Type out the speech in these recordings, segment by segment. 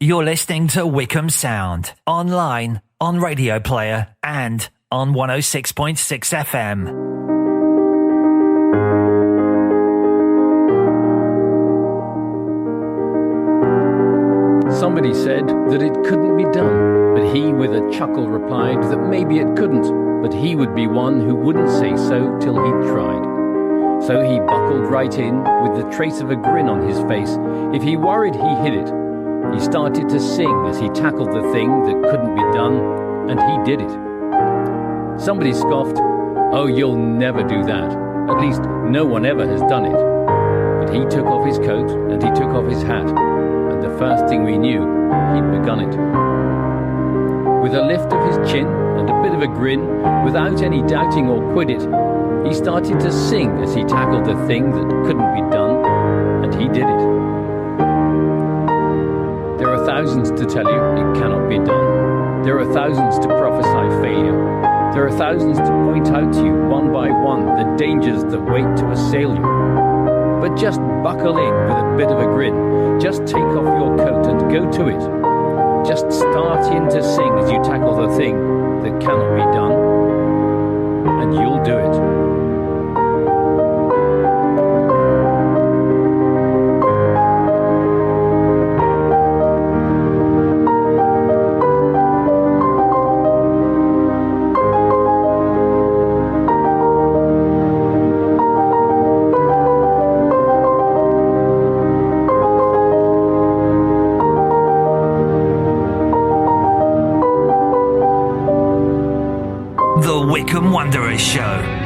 You're listening to Wycombe Sound, online, on Radio Player, and on 106.6 FM. Somebody said that it couldn't be done, but he with a chuckle replied that maybe it couldn't, but he would be one who wouldn't say so till he'd tried. So he buckled right in with the trace of a grin on his face. If he worried, he hid it. He started to sing as he tackled the thing that couldn't be done, and he did it. Somebody scoffed, "Oh, you'll never do that. At least no one ever has done it." But he took off his coat and he took off his hat, and the first thing we knew, he'd begun it. With a lift of his chin and a bit of a grin, without any doubting or quid it, he started to sing as he tackled the thing that couldn't be done, and he did it. There are thousands to tell you it cannot be done. There are thousands to prophesy failure. There are thousands to point out to you, one by one, the dangers that wait to assail you. But just buckle in with a bit of a grin. Just take off your coat and go to it. Just start in to sing as you tackle the thing that cannot be done, and you'll do it. Wycombe Wanderers Show.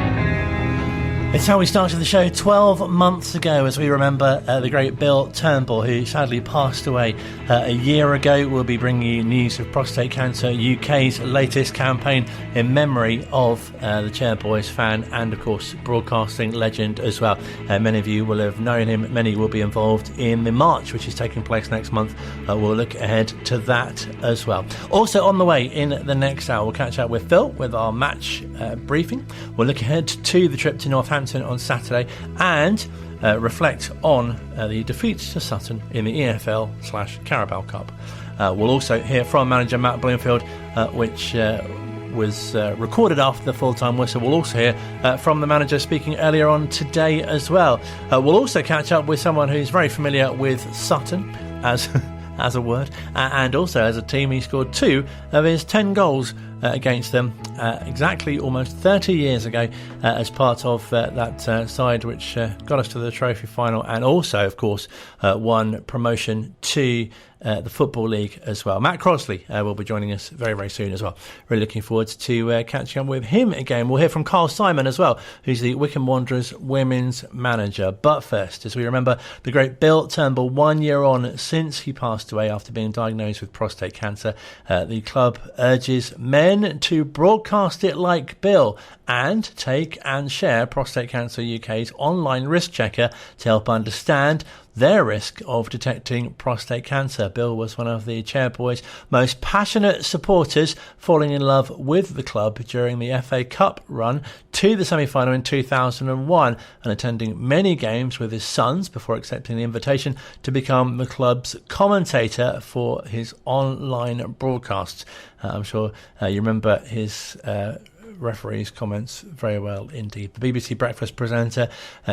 It's how we started the show 12 months ago, as we remember the great Bill Turnbull, who sadly passed away a year ago. We'll be bringing you news of Prostate Cancer UK's latest campaign in memory of the Chairboys fan and, of course, broadcasting legend as well. Many of you will have known him. Many will be involved in the march, which is taking place next month. We'll look ahead to that as well. Also on the way in the next hour, we'll catch up with Phil with our match briefing. We'll look ahead to the trip to Northampton on Saturday and reflect on the defeat to Sutton in the EFL/Carabao Cup. We'll also hear from manager Matt Bloomfield, which was recorded after the full-time whistle. We'll also hear from the manager speaking earlier on today as well. We'll also catch up with someone who's very familiar with Sutton as a word, and also as a team. He scored 2 of his 10 goals against them exactly almost 30 years ago as part of that side which got us to the trophy final, and also, of course, won promotion to the Football League as well. Matt Crossley will be joining us very, very soon as well. Really looking forward to catching up with him again. We'll hear from Carl Simon as well, who's the Wycombe Wanderers Women's manager. But first, as we remember the great Bill Turnbull, 1 year on since he passed away after being diagnosed with prostate cancer, the club urges men to broadcast it like Bill and take and share Prostate Cancer UK's online risk checker to help understand their risk of detecting prostate cancer. Bill was one of the Chairboys' most passionate supporters, falling in love with the club during the FA Cup run to the semi-final in 2001 and attending many games with his sons before accepting the invitation to become the club's commentator for his online broadcasts. I'm sure you remember his referee's comments very well indeed. The BBC Breakfast presenter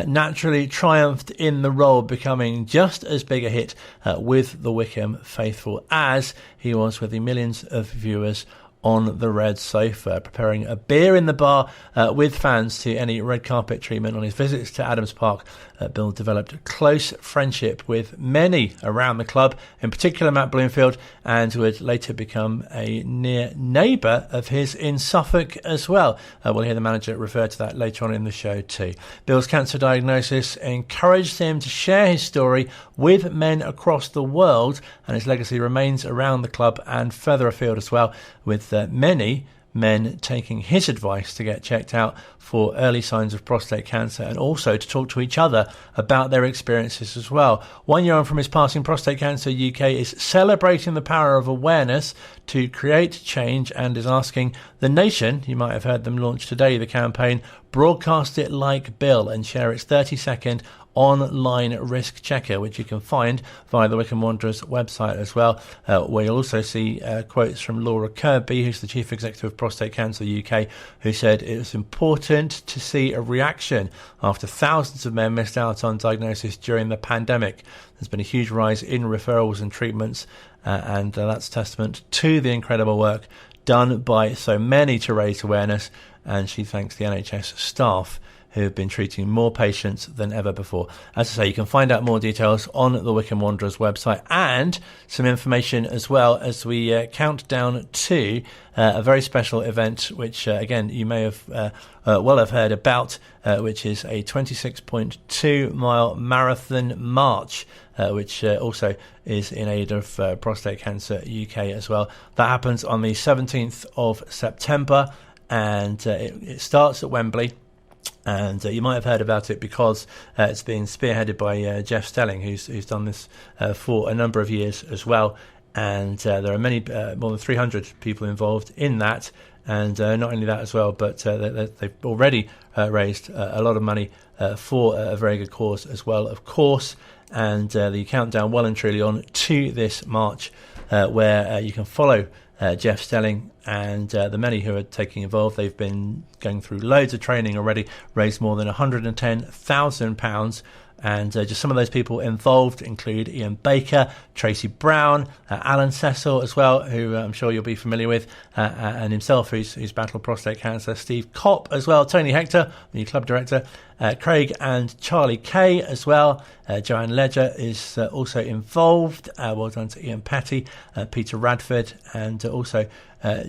naturally triumphed in the role, becoming just as big a hit with the Wycombe faithful as he was with the millions of viewers on the red sofa, preparing a beer in the bar with fans to any red carpet treatment on his visits to Adams Park. Bill developed a close friendship with many around the club, in particular Matt Bloomfield, and would later become a near neighbour of his in Suffolk as well. We'll hear the manager refer to that later on in the show too. Bill's cancer diagnosis encouraged him to share his story with men across the world, and his legacy remains around the club and further afield as well, with many men taking his advice to get checked out for early signs of prostate cancer and also to talk to each other about their experiences as well. 1 year on from his passing, Prostate Cancer UK is celebrating the power of awareness to create change and is asking the nation, you might have heard them launch today the campaign Broadcast It Like Bill, and share its 30-second online risk checker, which you can find via the Wycombe Wanderers website as well, where you'll also see quotes from Laura Kirby, who's the Chief Executive of Prostate Cancer UK, who said it was important to see a reaction after thousands of men missed out on diagnosis during the pandemic. There's been a huge rise in referrals and treatments, and that's testament to the incredible work done by so many to raise awareness, and she thanks the NHS staff who have been treating more patients than ever before. As I say, you can find out more details on the Wycombe Wanderers website, and some information as well as we count down to a very special event, which again you may have well have heard about, which is a 26.2 mile marathon march, which also is in aid of Prostate Cancer UK as well. That happens on the 17th of September, and it starts at Wembley. And you might have heard about it because it's been spearheaded by Jeff Stelling, who's done this for a number of years as well. And there are many, more than 300 people involved in that. And not only that as well, but they've already raised a lot of money for a very good cause as well, of course. And the countdown well and truly on to this march, where you can follow Jeff Stelling and the many who are taking involved. They've been going through loads of training already, raised more than £110,000, and just some of those people involved include Ian Baker, Tracy Brown, Alan Cecil as well, who I'm sure you'll be familiar with, and himself who's battled prostate cancer, Steve Kopp as well, Tony Hector, the new club director, Craig and Charlie Kay as well. Joanne Ledger is also involved. Well done to Ian Petty, Peter Radford, and also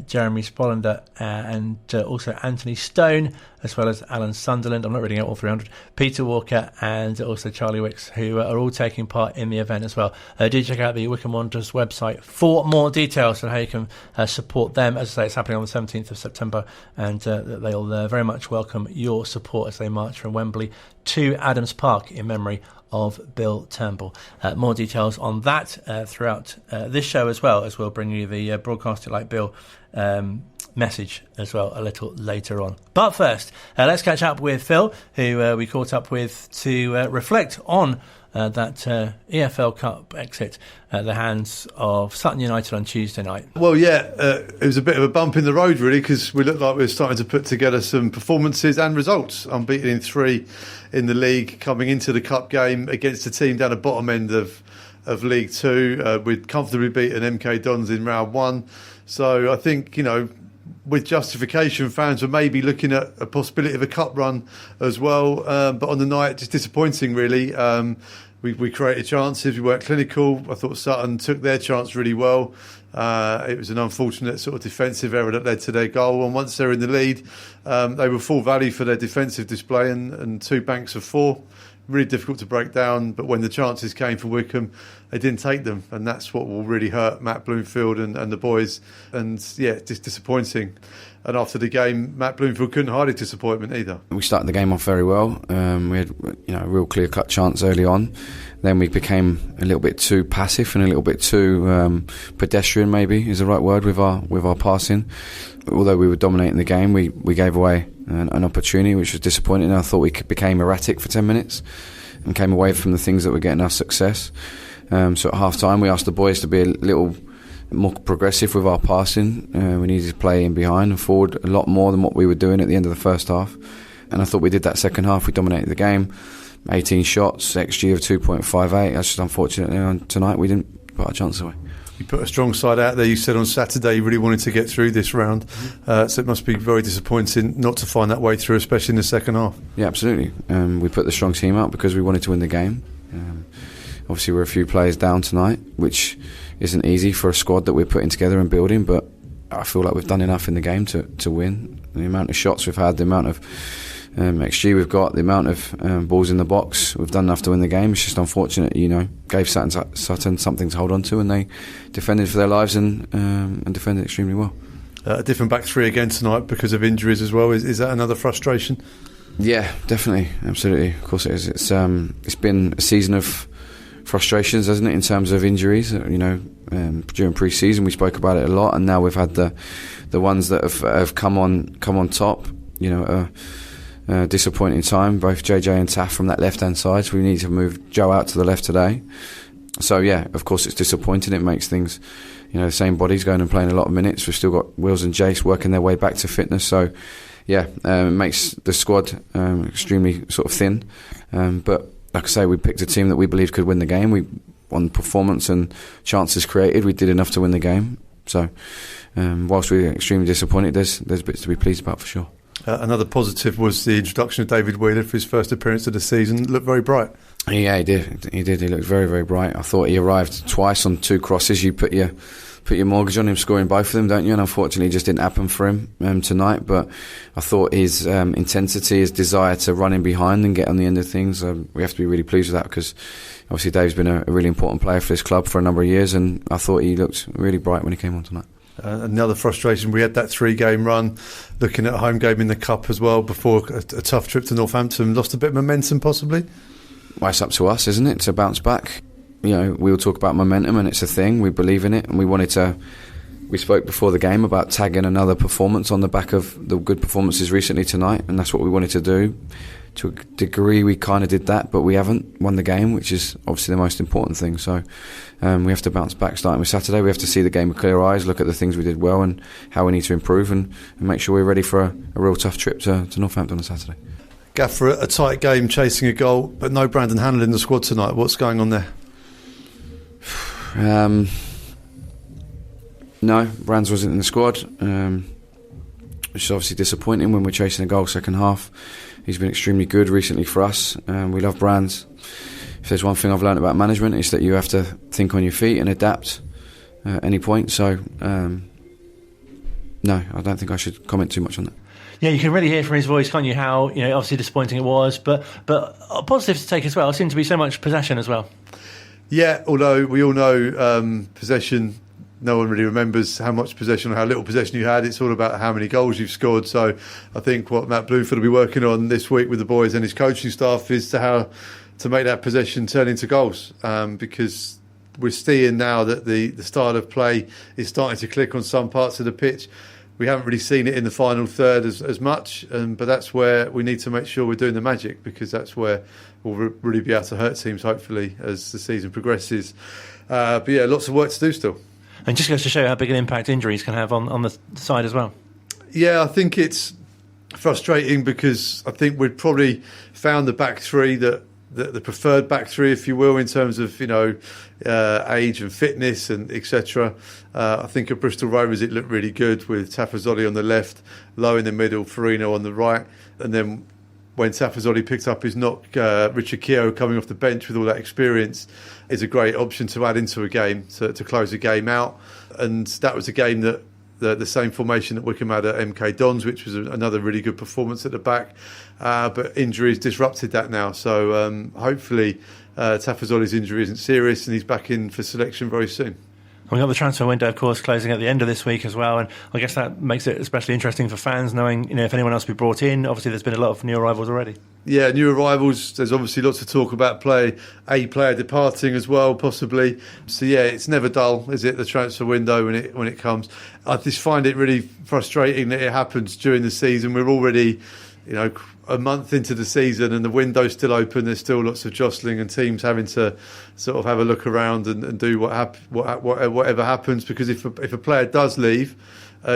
Jeremy Spollander, and also Anthony Stone, as well as Alan Sunderland. I'm not reading out all 300. Peter Walker, and also Charlie Wicks, who are all taking part in the event as well. Do check out the Wycombe Wanderers website for more details on how you can support them. As I say, it's happening on the 17th of September, and they'll very much welcome your support as they march from Wembley to Adams Park in memory of Bill Turnbull. More details on that throughout this show, as well as we'll bring you the Broadcast It Like Bill message as well a little later on. But first, let's catch up with Phil, who we caught up with to reflect on that EFL Cup exit at the hands of Sutton United on Tuesday night. Well, yeah, it was a bit of a bump in the road, really, because we looked like we were starting to put together some performances and results. Unbeaten in 3 in the league, coming into the cup game against a team down the bottom end of League 2. We'd comfortably beaten MK Dons in round 1. So I think, with justification, fans were maybe looking at a possibility of a cup run as well. But on the night, just disappointing, really. We created chances, we weren't clinical. I thought Sutton took their chance really well. It was an unfortunate sort of defensive error that led to their goal. And once they're in the lead, they were full value for their defensive display, and 2 banks of 4. Really difficult to break down, but when the chances came for Wycombe, they didn't take them, and that's what will really hurt Matt Bloomfield and the boys. And yeah, just disappointing. And after the game, Matt Bloomfield couldn't hide his disappointment either. We started the game off very well. We had a real clear-cut chance early on. Then we became a little bit too passive and a little bit too pedestrian, maybe is the right word, with our passing. Although we were dominating the game, we gave away an opportunity, which was disappointing. I thought we became erratic for 10 minutes and came away from the things that were getting us success. So at half-time, we asked the boys to be a little more progressive with our passing. We needed to play in behind and forward a lot more than what we were doing at the end of the first half. And I thought we did that second half. We dominated the game. 18 shots, XG of 2.58. That's just unfortunate. Tonight we didn't put our chance away. You put a strong side out there. You said on Saturday you really wanted to get through this round. So it must be very disappointing not to find that way through, especially in the second half. Yeah, absolutely. We put the strong team out because we wanted to win the game. Obviously we're a few players down tonight, which isn't easy for a squad that we're putting together and building, but I feel like we've done enough in the game to win. The amount of shots we've had, the amount of XG we've got, the amount of balls in the box, we've done enough to win the game. It's just unfortunate, gave Sutton something to hold on to, and they defended for their lives and defended extremely well. A different back three again tonight because of injuries as well. Is that another frustration? Yeah, definitely, absolutely. Of course it is. It's been a season of frustrations, hasn't it, in terms of injuries. During pre-season we spoke about it a lot, and now we've had the ones that have come on top. disappointing time. Both JJ and Taff from that left-hand side. So we need to move Joe out to the left today. So yeah, of course it's disappointing. It makes things, the same bodies going and playing a lot of minutes. We've still got Wills and Jace working their way back to fitness. So yeah, it makes the squad extremely sort of thin. But like I say, we picked a team that we believed could win the game. We on performance and chances created, we did enough to win the game. So whilst we're extremely disappointed, there's bits to be pleased about for sure. Another positive was the introduction of David Wheeler for his first appearance of the season. Looked very bright. Yeah, he did. He looked very, very bright. I thought he arrived twice on 2 crosses. You put your mortgage on him scoring both of them, don't you? And unfortunately, it just didn't happen for him tonight. But I thought his intensity, his desire to run in behind and get on the end of things, we have to be really pleased with that, because obviously Dave's been a really important player for this club for a number of years, and I thought he looked really bright when he came on tonight. Another frustration, we had that 3-game run, looking at a home game in the Cup as well before a tough trip to Northampton. Lost a bit of momentum possibly? Well, it's up to us, isn't it, to bounce back. We'll talk about momentum, and it's a thing. We believe in it, and we spoke before the game about tagging another performance on the back of the good performances recently tonight, and that's what we wanted to do. To a degree, we kind of did that, but we haven't won the game, which is obviously the most important thing. So we have to bounce back starting with Saturday. We have to see the game with clear eyes, look at the things we did well and how we need to improve, and make sure we're ready for a real tough trip to Northampton on Saturday. Gaffer, a tight game, chasing a goal, but no Brandon Hannell in the squad tonight. What's going on there? No, Brands wasn't in the squad, which is obviously disappointing when we're chasing a goal second half. He's been extremely good recently for us. We love Brands. If there's one thing I've learned about management, it's that you have to think on your feet and adapt at any point. So, no, I don't think I should comment too much on that. Yeah, you can really hear from his voice, can't you, how obviously disappointing it was, but positives to take as well. There seemed to be so much possession as well. Yeah, although we all know possession, no one really remembers how much possession or how little possession you had. It's all about how many goals you've scored. So I think what Matt Bloomfield will be working on this week with the boys and his coaching staff is how to make that possession turn into goals, because we're seeing now that the style of play is starting to click on some parts of the pitch. We haven't really seen it in the final third as much, but that's where we need to make sure we're doing the magic, because that's where we'll really be able to hurt teams, hopefully, as the season progresses. But yeah, lots of work to do still. And just goes to show how big an impact injuries can have on the side as well. Yeah, I think it's frustrating, because I think we'd probably found the back three the preferred back three, if you will, in terms of age and fitness and etc. I think at Bristol Rovers it looked really good with Tafazoli on the left, Lowe in the middle, Farino on the right, and then when Tafazoli picked up his knock, Richard Keogh coming off the bench with all that experience is a great option to add into a game to close a game out. And that was a game that the same formation that Wycombe had at MK Dons, which was another really good performance at the back. But injuries disrupted that now. So hopefully Tafazoli's injury isn't serious and he's back in for selection very soon. We've got the transfer window, of course, closing at the end of this week as well, and I guess that makes it especially interesting for fans, knowing if anyone else will be brought in. Obviously, there's been a lot of new arrivals already. Yeah, new arrivals. There's obviously lots of talk about a player departing as well, possibly. So yeah, it's never dull, is it? The transfer window when it comes. I just find it really frustrating that it happens during the season. We're already, a month into the season and the window's still open. There's still lots of jostling and teams having to sort of have a look around and do whatever happens, because if a player does leave,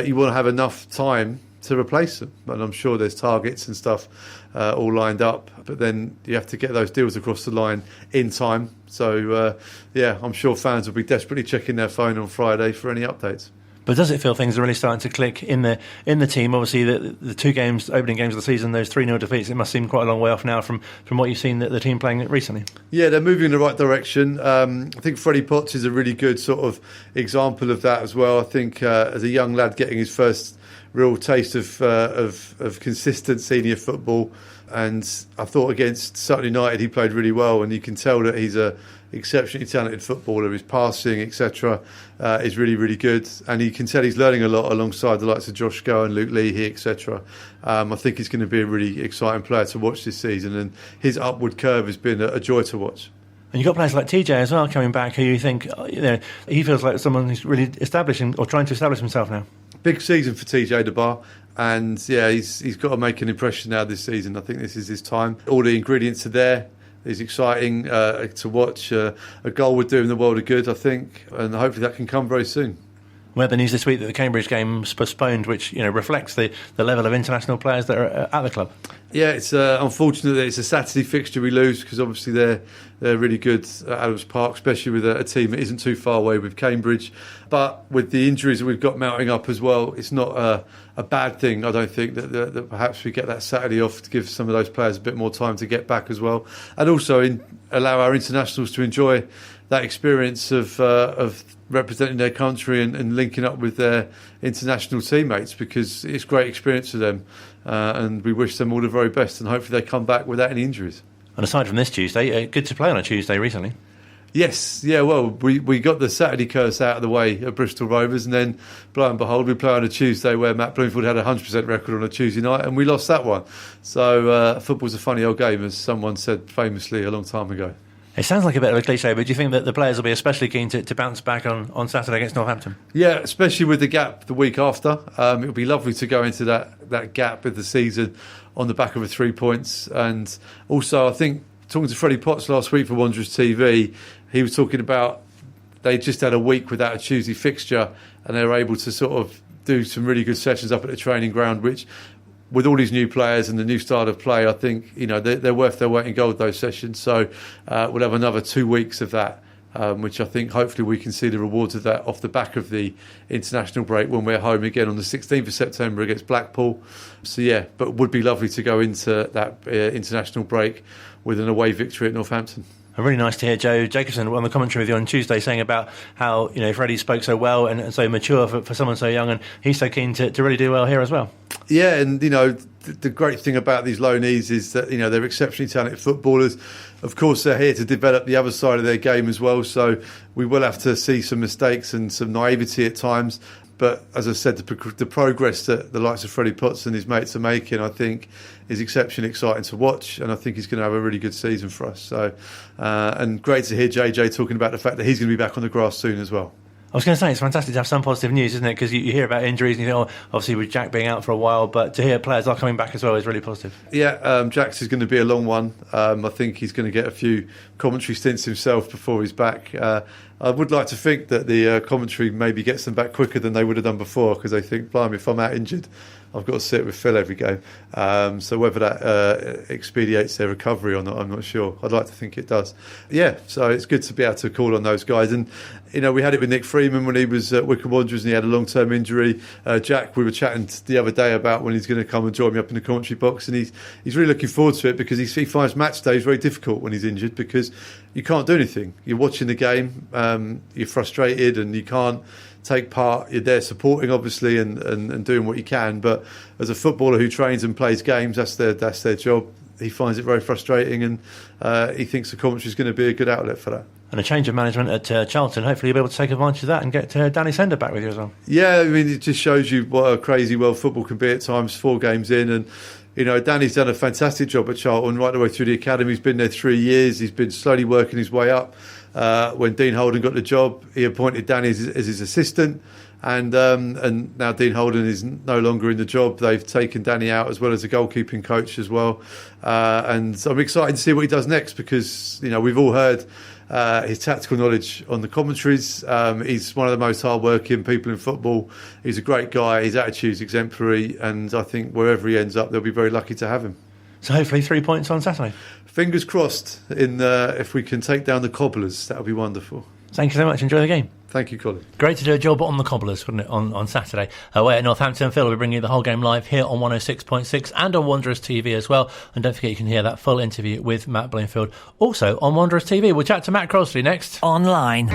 you want to have enough time to replace them. And I'm sure there's targets and stuff all lined up, but then you have to get those deals across the line in time. So I'm sure fans will be desperately checking their phone on Friday for any updates. But does it feel things are really starting to click in the team? Obviously, the two opening games of the season, those 3-0 defeats, it must seem quite a long way off now from what you've seen the team playing recently. Yeah, they're moving in the right direction. I think Freddie Potts is a really good sort of example of that as well. I think as a young lad getting his first real taste of consistent senior football, and I thought against Sutton United he played really well, and you can tell that he's a exceptionally talented footballer. His passing, etc., is really, really good, and you can tell he's learning a lot alongside the likes of Josh Gow and Luke Leahy, etc. I think he's going to be a really exciting player to watch this season, and his upward curve has been a joy to watch. And you've got players like TJ as well coming back, who you think he feels like someone who's really establishing or trying to establish himself now. big season for TJ DeBar. And yeah, he's got to make an impression now this season. I think this is his time. All the ingredients are there. It's exciting to watch. A goal would do him the world of good, I think, and hopefully that can come very soon. We had the news this week that the Cambridge game's postponed, which reflects the level of international players that are at the club. Yeah, it's unfortunate that it's a Saturday fixture we lose, because obviously they're really good at Adams Park, especially with a team that isn't too far away with Cambridge. But with the injuries that we've got mounting up as well, it's not a bad thing, I don't think, that perhaps we get that Saturday off to give some of those players a bit more time to get back as well, and also allow our internationals to enjoy that experience of representing their country and linking up with their international teammates, because it's a great experience for them, and we wish them all the very best, and hopefully they come back without any injuries. And aside from this Tuesday, good to play on a Tuesday recently. Yes, yeah, well, we got the Saturday curse out of the way at Bristol Rovers, and then, lo and behold, we play on a Tuesday where Matt Bloomfield had a 100% record on a Tuesday night, and we lost that one. So football's a funny old game, as someone said famously a long time ago. It sounds like a bit of a cliche, but do you think that the players will be especially keen to bounce back on Saturday against Northampton? Yeah, especially with the gap the week after. It'll be lovely to go into that gap of the season on the back of a 3 points. And also, I think, talking to Freddie Potts last week for Wanderers TV, he was talking about they just had a week without a Tuesday fixture, and they were able to sort of do some really good sessions up at the training ground, which, with all these new players and the new style of play, I think they're worth their weight in gold, those sessions. So we'll have another 2 weeks of that, which I think hopefully we can see the rewards of that off the back of the international break when we're home again on the 16th of September against Blackpool. So yeah, but it would be lovely to go into that international break with an away victory at Northampton. Really nice to hear Joe Jacobson on the commentary with you on Tuesday saying about how Freddie spoke so well and so mature for someone so young, and he's so keen to really do well here as well. Yeah, and the great thing about these loanees is that they're exceptionally talented footballers. Of course, they're here to develop the other side of their game as well, so we will have to see some mistakes and some naivety at times. But as I said, the progress that the likes of Freddie Potts and his mates are making, I think, is exceptionally exciting to watch, and I think he's going to have a really good season for us. So, and great to hear JJ talking about the fact that he's going to be back on the grass soon as well. I was going to say, it's fantastic to have some positive news, isn't it? Because you hear about injuries and you think, obviously with Jack being out for a while, but to hear players are coming back as well is really positive. Yeah, Jack's is going to be a long one. I think he's going to get a few commentary stints himself before he's back. I would like to think that the commentary maybe gets them back quicker than they would have done before, because they think, blimey, if I'm out injured, I've got to sit with Phil every game. So whether that expedites their recovery or not, I'm not sure. I'd like to think it does. Yeah, so it's good to be able to call on those guys. And, we had it with Nick Freeman when he was at Wycombe Wanderers and he had a long-term injury. Jack, we were chatting the other day about when he's going to come and join me up in the commentary box, and he's really looking forward to it, because he finds match days very difficult when he's injured, because you can't do anything. You're watching the game, you're frustrated and you can't take part. You're there supporting, obviously, and doing what you can, but as a footballer who trains and plays games, that's their job. He finds it very frustrating, and he thinks the commentary is going to be a good outlet for that. And a change of management at Charlton, hopefully you'll be able to take advantage of that and get Danny Sender back with you as well. Yeah, I mean, it just shows you what a crazy world football can be at times, 4 games in, and Danny's done a fantastic job at Charlton right the way through the academy. He's been there 3 years. He's been slowly working his way up. When Dean Holden got the job, he appointed Danny as his assistant, and now Dean Holden is no longer in the job. They've taken Danny out as well as a goalkeeping coach as well, and I'm excited to see what he does next, because we've all heard his tactical knowledge on the commentaries. He's one of the most hard-working people in football. He's a great guy. His attitude's exemplary, and I think wherever he ends up, they'll be very lucky to have him. So hopefully 3 points on Saturday. Fingers crossed. If we can take down the Cobblers, that would be wonderful. Thank you so much. Enjoy the game. Thank you, Colin. Great to do a job on the Cobblers, wouldn't it, on Saturday. Away at Northampton, Phil will be bringing you the whole game live here on 106.6 and on Wanderers TV as well. And don't forget you can hear that full interview with Matt Bloomfield also on Wanderers TV. We'll chat to Matt Crossley next. Online.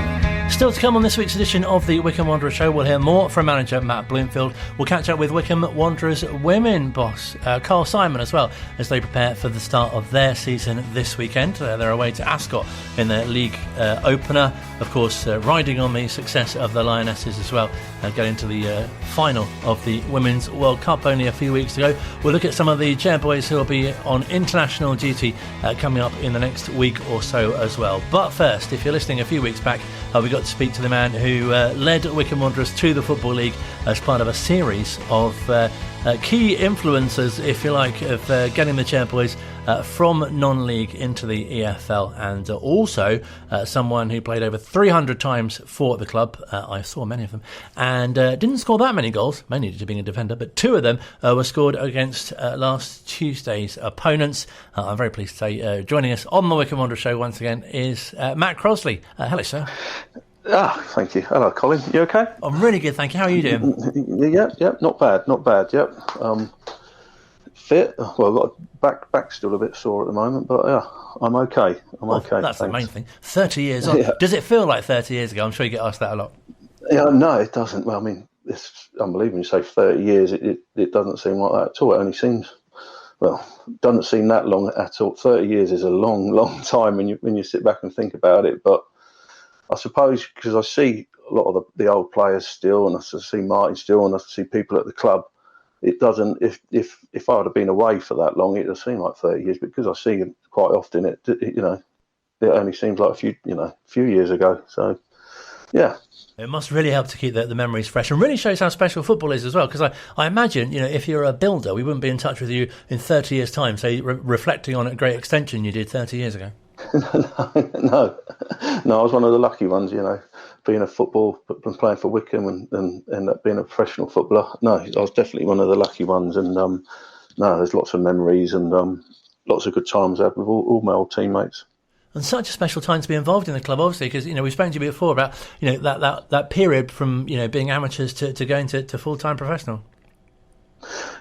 Still to come on this week's edition of the Wycombe Wanderers Show, we'll hear more from manager Matt Bloomfield. We'll catch up with Wycombe Wanderers Women boss Carl Simon as well, as they prepare for the start of their season this weekend. They're away to Ascot in their league opener. Of course, riding on the the success of the Lionesses as well, getting to the final of the Women's World Cup only a few weeks ago. We'll look at some of the Chairboys who will be on international duty coming up in the next week or so as well. But first, if you're listening a few weeks back, we got to speak to the man who led Wycombe Wanderers to the Football League as part of a series of key influencers, if you like, of getting the Chairboys from non-league into the EFL, and also someone who played over 300 times for the club. I saw many of them, and didn't score that many goals, mainly due to being a defender, but 2 of them were scored against last Tuesday's opponents. I'm very pleased to say joining us on the Wycombe Wanderers show once again is Matt Crossley. Hello, sir. Thank you. Hello, Colin. You okay? I'm really good, thank you. How are you doing? Yep. Not bad. Yep. Fit. Well, I've got back still a bit sore at the moment, but yeah, I'm okay. Okay. That's the main thing. 30 years on. Yeah. Does it feel like 30 years ago? I'm sure you get asked that a lot. Yeah, no, it doesn't. Well, I mean, it's unbelievable. You say 30 years, it doesn't seem like that at all. It only seems, doesn't seem that long at all. 30 years is a long time when you sit back and think about it. But I suppose because I see a lot of the old players still, and I see Martin still, and I see people at the club. It doesn't. If I had been away for that long, it would seem like 30 years. Because I see them quite often, it only seems like a few years ago. So, yeah. It must really help to keep the memories fresh, and really shows how special football is as well. Because I imagine, if you're a builder, we wouldn't be in touch with you in 30 years' time. So reflecting on a great extension you did 30 years ago. No, I was one of the lucky ones, being a football, playing for Wycombe and end up being a professional footballer. No, I was definitely one of the lucky ones, and there's lots of memories and lots of good times I had with all my old teammates. And such a special time to be involved in the club, obviously, because we've spoken to you before about that period from being amateurs to going to full-time professional.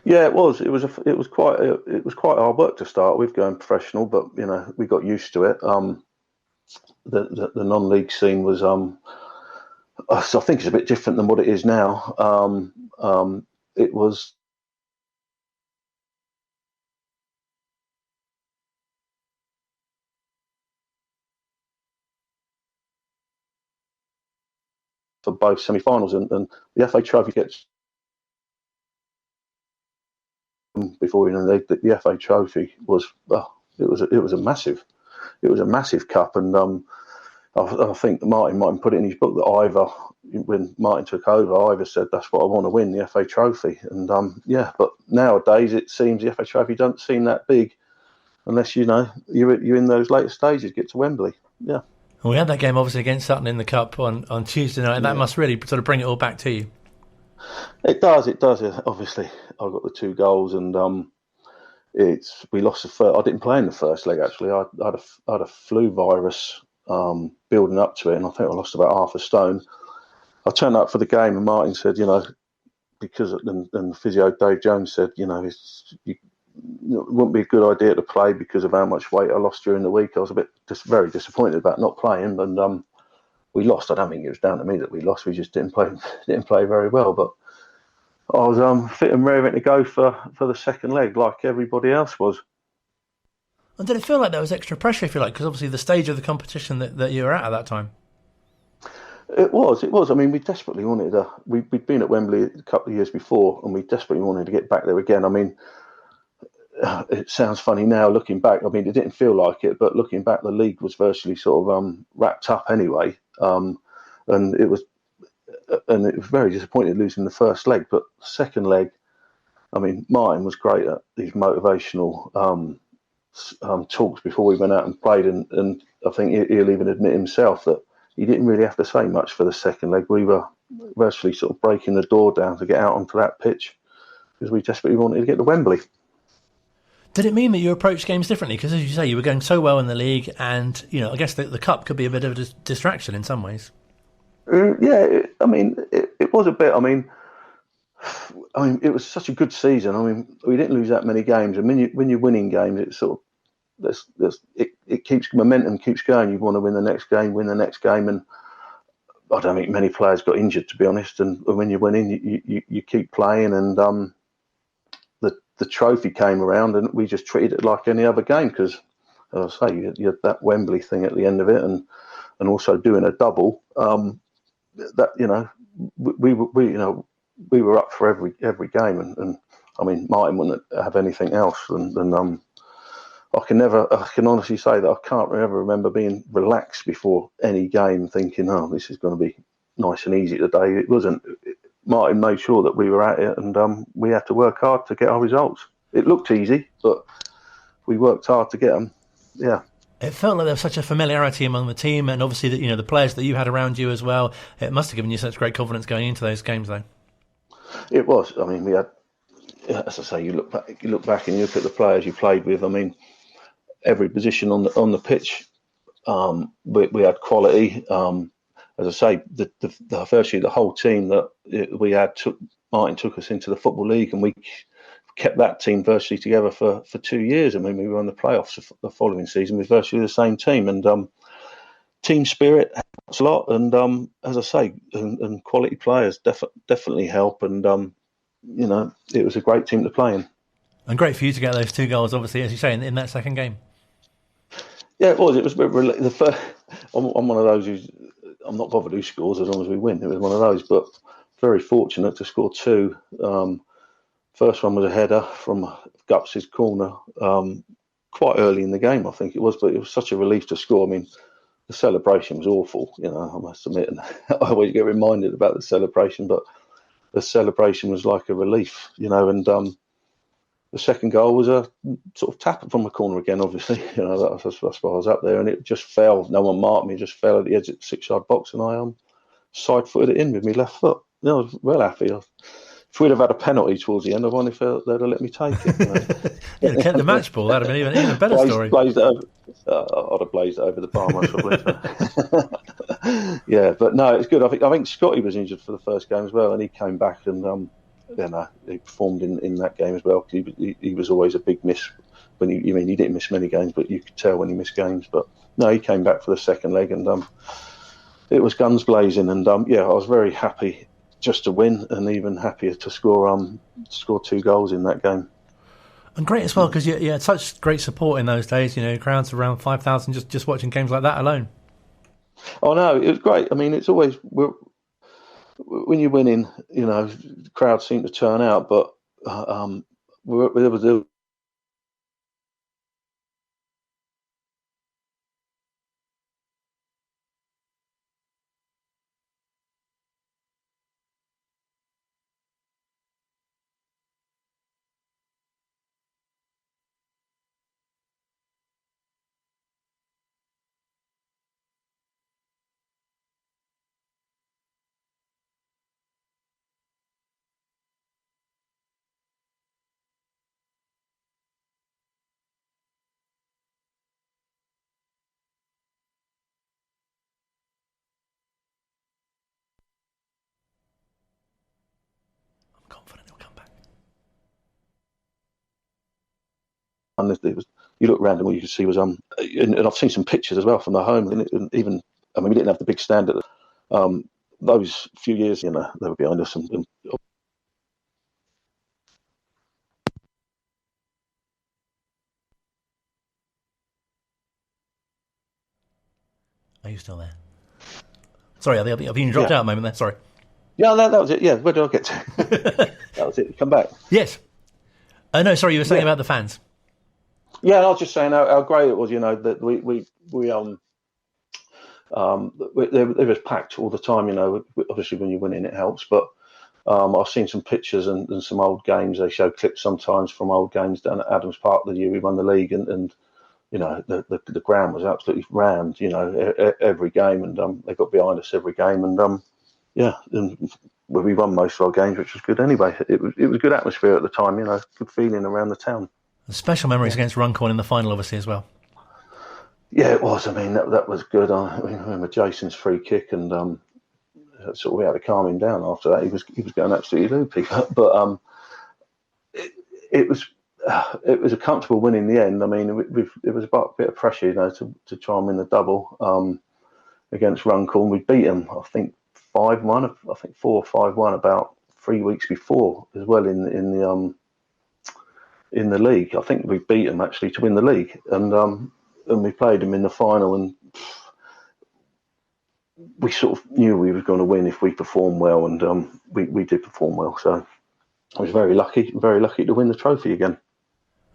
Yeah, it was. It was quite hard work to start with going professional, but we got used to it. The non-league scene was I think it's a bit different than what it is now. It was for both semi-finals, and the FA Trophy gets. Before the FA Trophy was it was a massive cup, and I think Martin put it in his book that when Martin took over, Ivor said that's what I want to win, the FA Trophy, and but nowadays it seems the FA Trophy doesn't seem that big unless you're in those later stages, get to Wembley. Yeah. Well, we had that game obviously against Sutton in the cup on Tuesday night, and that must really sort of bring it all back to you. It does. Obviously, I got the 2 goals, and we lost the first. I didn't play in the first leg actually. I had a flu virus building up to it, and I think I lost about half a stone. I turned up for the game, and Martin said, because and the physio Dave Jones said, it wouldn't be a good idea to play because of how much weight I lost during the week. I was a bit very disappointed about not playing, and we lost. I don't think it was down to me that we lost. We just didn't play very well. But I was fit and raring to go for the second leg, like everybody else was. And did it feel like there was extra pressure, if you like, because obviously the stage of the competition that you were at that time? It was. I mean, we desperately wanted we'd been at Wembley a couple of years before, and we desperately wanted to get back there again. I mean, it sounds funny now looking back. I mean, it didn't feel like it, but looking back, the league was virtually sort of wrapped up anyway. And it was very disappointing losing the first leg, but the second leg, I mean, Martin was great at these motivational talks before we went out and played, and I think he'll even admit himself that he didn't really have to say much for the second leg. We were virtually sort of breaking the door down to get out onto that pitch because we desperately wanted to get to Wembley. Did it mean that you approached games differently? Because, as you say, you were going so well in the league, and I guess the cup could be a bit of a distraction in some ways. It was a bit. I mean, it was such a good season. I mean, we didn't lose that many games, and when you're winning games, it's sort of it keeps momentum keeps going. You want to win the next game, and I don't think many players got injured, to be honest. And when you're winning, you keep playing, and the trophy came around, and we just treated it like any other game because, as I say, you had that Wembley thing at the end of it, and also doing a double. that we were up for every game, and I mean Martin wouldn't have anything else than I can honestly say that I can't ever remember being relaxed before any game, thinking, oh, this is going to be nice and easy today. It wasn't. Martin made sure that we were at it, and we had to work hard to get our results. It looked easy, but we worked hard to get them. Yeah. It felt like there was such a familiarity among the team, and obviously the players that you had around you as well. It must have given you such great confidence going into those games, though. It was. I mean, we had, as I say, you look back and you look at the players you played with. I mean, every position on the pitch, we had quality. As I say, virtually the whole team that we had Martin took us into the Football League, and we kept that team virtually together for 2 years. I mean, we were in the playoffs the following season with virtually the same team, and team spirit helps a lot. And as I say, and quality players definitely help. And it was a great team to play in. And great for you to get those 2 goals, obviously, as you say, in that second game. Yeah, it was. It was the first. I'm one of those who's. I'm not bothered who scores as long as we win. It was one of those, but very fortunate to score 2. First one was a header from Gups' corner, quite early in the game, I think it was, but it was such a relief to score. I mean, the celebration was awful, I must admit, and I always get reminded about the celebration, but the celebration was like a relief, and the second goal was a sort of tap from the corner again, obviously, that's why I was up there, and it just fell. No one marked me, just fell at the edge of the 6-yard box, and I side-footed it in with my left foot. I was well happy. If we'd have had a penalty towards the end, I wonder if they'd have let me take it. Yeah, kept the match ball. That'd have been even a better story. Blazed it over, I'd have blazed it over the bar, most probably. Yeah, but no, it's good. I think Scotty was injured for the first game as well, and he came back and he performed in that game as well. He was always a big miss. When he didn't miss many games, but you could tell when he missed games. But no, he came back for the second leg, and it was guns blazing. And I was very happy just to win, and even happier to score 2 goals in that game. And great as well, because you had such great support in those days. Crowds around 5,000 just watching games like that alone. Oh no, it was great. I mean, it's always when you're winning, crowds seem to turn out, but there was. Confident he'll come back. And you look around and what you could see was and I've seen some pictures as well from the home, and even we didn't have the big stand at those few years, they were behind us. And Are you still there? Sorry, I've been dropped out a moment there. Sorry. Yeah, that was it. Yeah, where did I get to? That was it. Come back. Yes. No, sorry, you were saying about the fans. Yeah, I was just saying how great it was. That it was packed all the time. Obviously when you're winning, it helps. But I've seen some pictures and some old games. They show clips sometimes from old games down at Adams Park the year we won the league, and the ground was absolutely rammed. Every game, and they got behind us every game, and and we won most of our games, which was good anyway. It was good atmosphere at the time, good feeling around the town. Special memories against Runcorn in the final, obviously, as well. Yeah, it was. I mean, that was good. I remember Jason's free kick, and sort of we had to calm him down after that. He was going absolutely loopy, but it was a comfortable win in the end. I mean, it was about a bit of pressure, to try and win the double against Runcorn. We beat them, I think 5-1. I think 4 or 5-1 about 3 weeks before as well in the league. I think we beat them actually to win the league, and we played them in the final, and we sort of knew we were going to win if we performed well, and we did perform well. So I was very lucky to win the trophy again.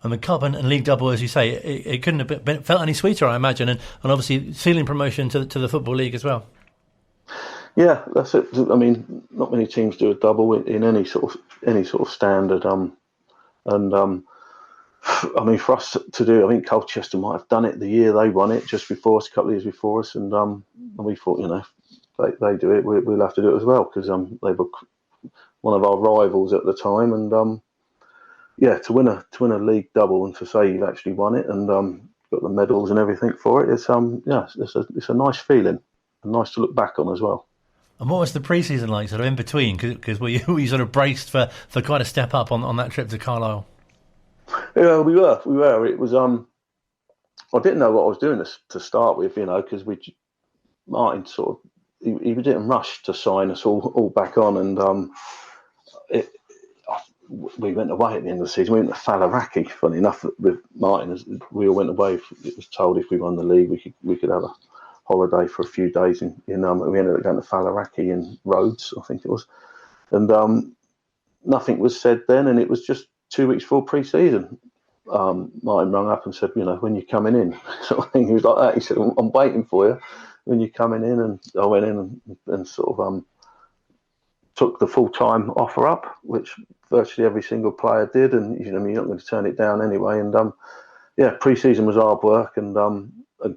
And the cup and league double, as you say, it couldn't have felt any sweeter, I imagine, and obviously sealing promotion to the Football League as well. Yeah, that's it. I mean, not many teams do a double in any sort of standard. I mean, for us to do, I think Colchester might have done it the year they won it, just before us, a couple of years before us, and we thought, they do it, we'll have to do it as well, because they were one of our rivals at the time, and to win a league double and to say you've actually won it and got the medals and everything for it, it's a nice feeling and nice to look back on as well. And what was the pre-season like, sort of in between? Because were you sort of braced for quite a step up on that trip to Carlisle? Yeah, we were. It was I didn't know what I was doing to start with, because Martin sort of he didn't rush to sign us all back on, and we went away at the end of the season. We went to Faliraki. Funny enough, with Martin, we all went away. It was told if we won the league, we could have a holiday for a few days. We ended up going to Faliraki in Rhodes, I think it was, and nothing was said then, and it was just 2 weeks before pre-season. Martin rang up and said, when you're coming in, sort of thing. He was like that. He said, I'm waiting for you when you're coming in, and I went in and sort of took the full-time offer up, which virtually every single player did, and you're not going to turn it down anyway. And pre-season was hard work, and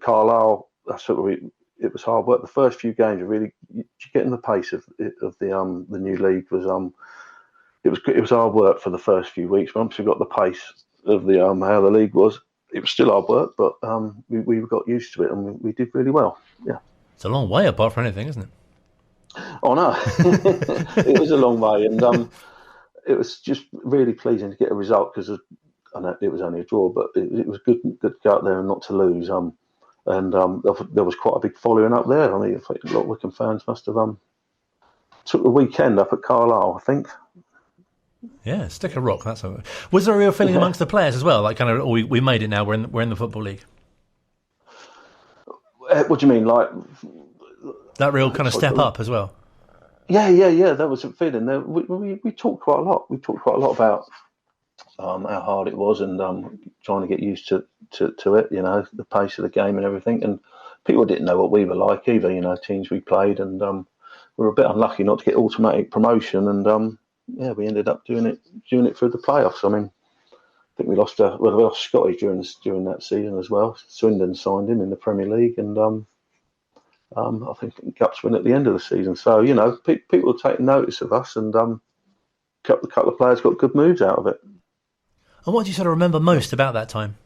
Carlisle, it was hard work. The first few games were really getting the pace of the new league was it was hard work for the first few weeks. Once we got the pace of the how the league was, it was still hard work, but we got used to it, and we did really well. Yeah, it's a long way apart from anything, isn't it? Oh no, it was a long way, and it was just really pleasing to get a result, because I know it was only a draw, but it was good to go out there and not to lose. And there was quite a big following up there. I mean, I think a lot of Wycombe fans must have took the weekend up at Carlisle, I think. Yeah, stick a rock. Was there a real feeling amongst the players as well? Like, kind of, we made it now. We're in the Football League. What do you mean, like that real kind of step up as well? Yeah. There was a feeling there. We talked quite a lot. We talked quite a lot about how hard it was, and trying to get used to it. The pace of the game and everything. And people didn't know what we were like either. Teams we played, and we were a bit unlucky not to get automatic promotion. And we ended up doing it through the playoffs. I mean, I think we lost Scotty during that season as well. Swindon signed him in the Premier League, and I think Gups win at the end of the season. So people were taking notice of us, and a couple of players got good moves out of it. And what do you sort of remember most about that time?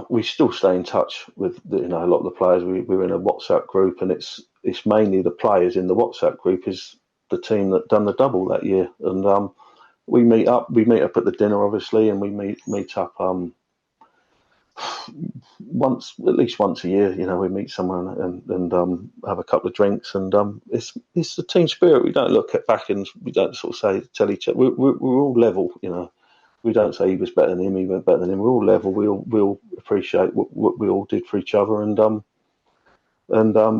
We still stay in touch with a lot of the players. We're in a WhatsApp group, and it's mainly the players in the WhatsApp group is the team that done the double that year. And we meet up at the dinner, obviously, and we meet up at least once a year. We meet someone and have a couple of drinks, and it's the team spirit. We don't look back and we don't sort of tell each other. We're all level. We don't say he was better than him, he went better than him. We're all level. We'll appreciate what we all did for each other, and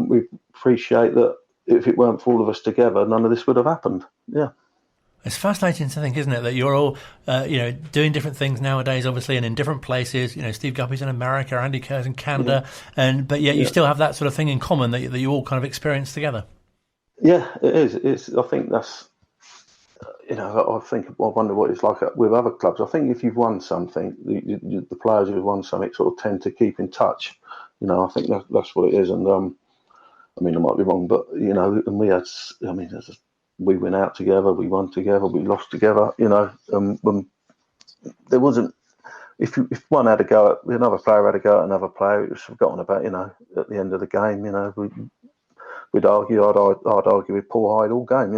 we appreciate that if it weren't for all of us together, none of this would have happened. Yeah. It's fascinating to think, isn't it, that you're all, doing different things nowadays, obviously, and in different places. Steve Guppy's in America, Andy Kerr's in Canada, but yet you still have that sort of thing in common that you all kind of experience together. Yeah, it is. I think that's, I wonder what it's like with other clubs. I think if you've won something, the players who've won something sort of tend to keep in touch. I think that's what it is. And I might be wrong, but and we had, we went out together, we won together, we lost together. There wasn't. If one had a go at another player, had a go at another player, it was forgotten about. At the end of the game, we'd argue. I'd argue with Paul Hyde all game.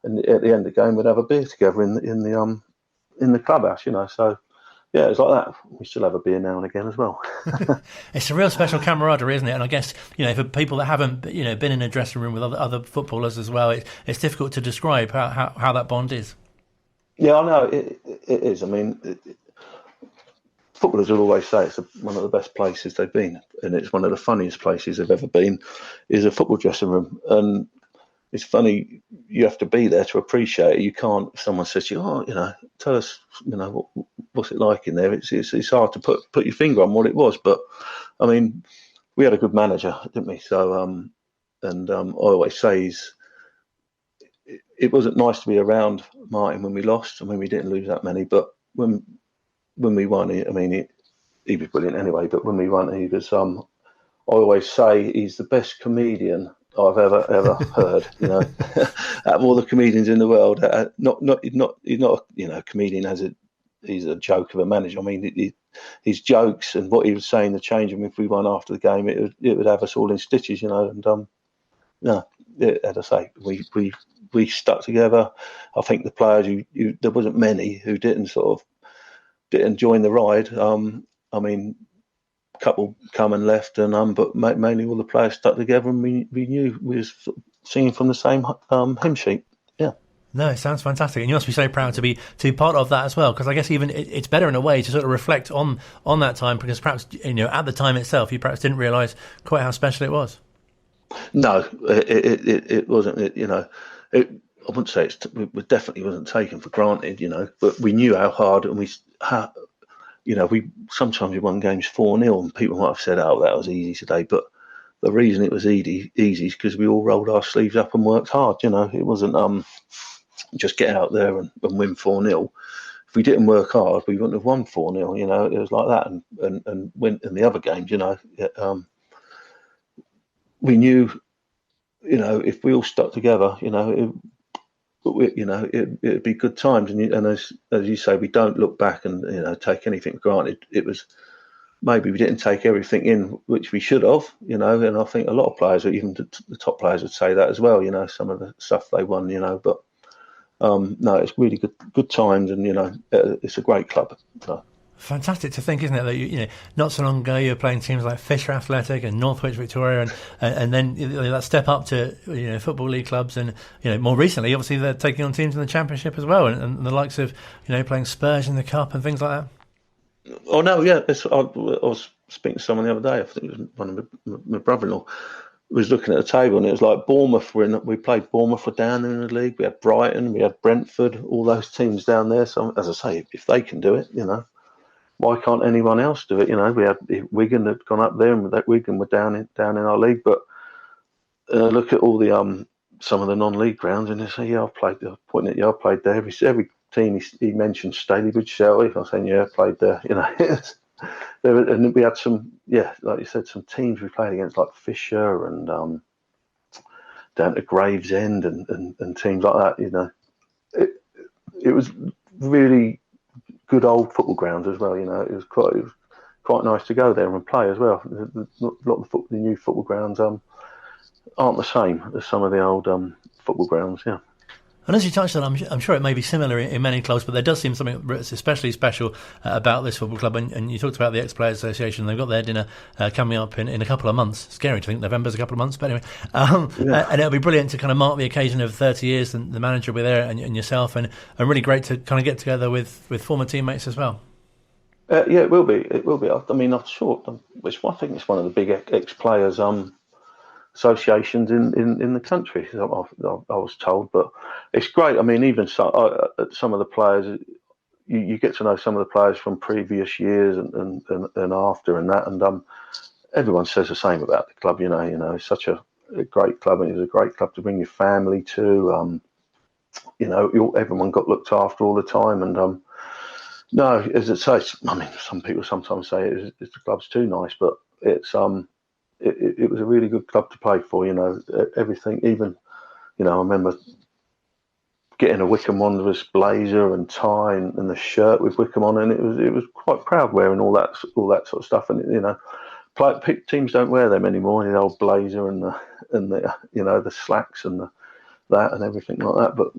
And at the end of the game, we'd have a beer together in the clubhouse. So. Yeah, it's like that. We still have a beer now and again as well. It's a real special camaraderie, isn't it? And I guess, for people that haven't, been in a dressing room with other footballers as well, it's difficult to describe how that bond is. Yeah, I know it is. I mean, footballers will always say it's one of the best places they've been, and it's one of the funniest places they've ever been, is a football dressing room. And it's funny, you have to be there to appreciate it. You can't, if someone says to you, tell us, what's it like in there? It's hard to put your finger on what it was. But, I mean, we had a good manager, didn't we? So, I always say it wasn't nice to be around Martin when we lost. I mean, we didn't lose that many, but when we won, I mean, he was brilliant anyway, but when we won, he was, I always say he's the best comedian I've ever heard. Out of all the comedians in the world, he's not a comedian he's a joke of a manager. I mean, his jokes and what he was saying, the change room, if we won after the game, it would have us all in stitches, and as I say, we stuck together. I think the players, there wasn't many who didn't join the ride. I mean, a couple come and left, but mainly all the players stuck together, and we knew we was singing from the same hymn sheet. Yeah. No, it sounds fantastic, and you must be so proud to be part of that as well. Because I guess even it's better in a way to sort of reflect on that time, because perhaps at the time itself you perhaps didn't realise quite how special it was. No, it wasn't. I wouldn't say it definitely wasn't taken for granted. But we knew how hard, and we sometimes we won games 4-0, and people might have said, "Oh, that was easy today," but the reason it was easy is because we all rolled our sleeves up and worked hard. It wasn't just get out there and win 4-0. If we didn't work hard, we wouldn't have won 4-0. It was like that, and went in the other games. We knew, if we all stuck together, it'd be good times. And as you say, we don't look back and take anything for granted. It was maybe we didn't take everything in, which we should have, and I think a lot of players, or even the top players, would say that as well. Some of the stuff they won, but no, it's really good times, and it's a great club. So. Fantastic to think, isn't it, that not so long ago you were playing teams like Fisher Athletic and Northwich Victoria, and then that step up to football league clubs, and more recently obviously they're taking on teams in the Championship as well, and the likes of playing Spurs in the Cup and things like that. Oh no, yeah, I was speaking to someone the other day. I think it was one of my brother-in-law was looking at the table, and it was like Bournemouth. We played Bournemouth, were down in the league. We had Brighton, we had Brentford, all those teams down there. So as I say, if they can do it, why can't anyone else do it? We had Wigan had gone up there, and that Wigan were down in our league. But look at all the some of the non-league grounds, and they say, "Yeah, I've played there." Pointing at you, I've played there. Every team he mentioned, Stalybridge, Shelby. I'm saying, "Yeah, I played there." And we had some, like you said, some teams we played against, like Fisher and down to Gravesend and teams like that. It was really good old football grounds as well. It was quite nice to go there and play as well. A lot of the new football grounds aren't the same as some of the old football grounds. Yeah. And as you touched on, I'm sure it may be similar in many clubs, but there does seem something that's especially special about this football club. And you talked about the Ex-Players Association. They've got their dinner coming up in a couple of months. Scary to think November's a couple of months, but anyway. And it'll be brilliant to kind of mark the occasion of 30 years, and the manager will be there, and yourself, and really great to kind of get together with former teammates as well. Yeah, it will be. It will be. I mean, I'm sure. I think it's one of the big ex-players associations in the country. I was told, but it's great. I mean, even some of the players, you get to know some of the players from previous years and after and that, and everyone says the same about the club. It's such a great club, and it was a great club to bring your family to. Everyone got looked after all the time, and no, as it says, I mean, some people sometimes say the club's too nice, but it's It was a really good club to play for, everything, even, I remember getting a Wycombe Wanderers blazer and tie and the shirt with Wycombe on, and it was quite proud wearing all that sort of stuff. And, teams don't wear them anymore, the old blazer and the slacks and that and everything like that. But,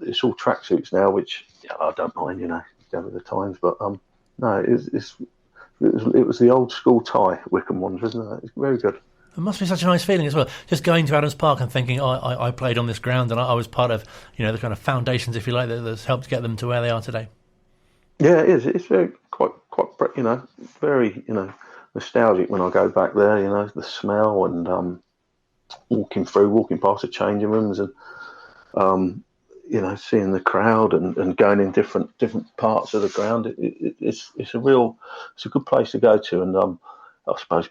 it's all tracksuits now, which I don't mind, go with the times. But, no, it was the old school tie, Wycombe Wanderers, isn't it? It's very good. It must be such a nice feeling as well, just going to Adams Park and thinking, I played on this ground, and I was part of, the kind of foundations, if you like, that's helped get them to where they are today. Yeah, it is. It's very quite very nostalgic when I go back there. The smell and walking past the changing rooms and seeing the crowd and going in different parts of the ground. It's a good place to go to, and I suppose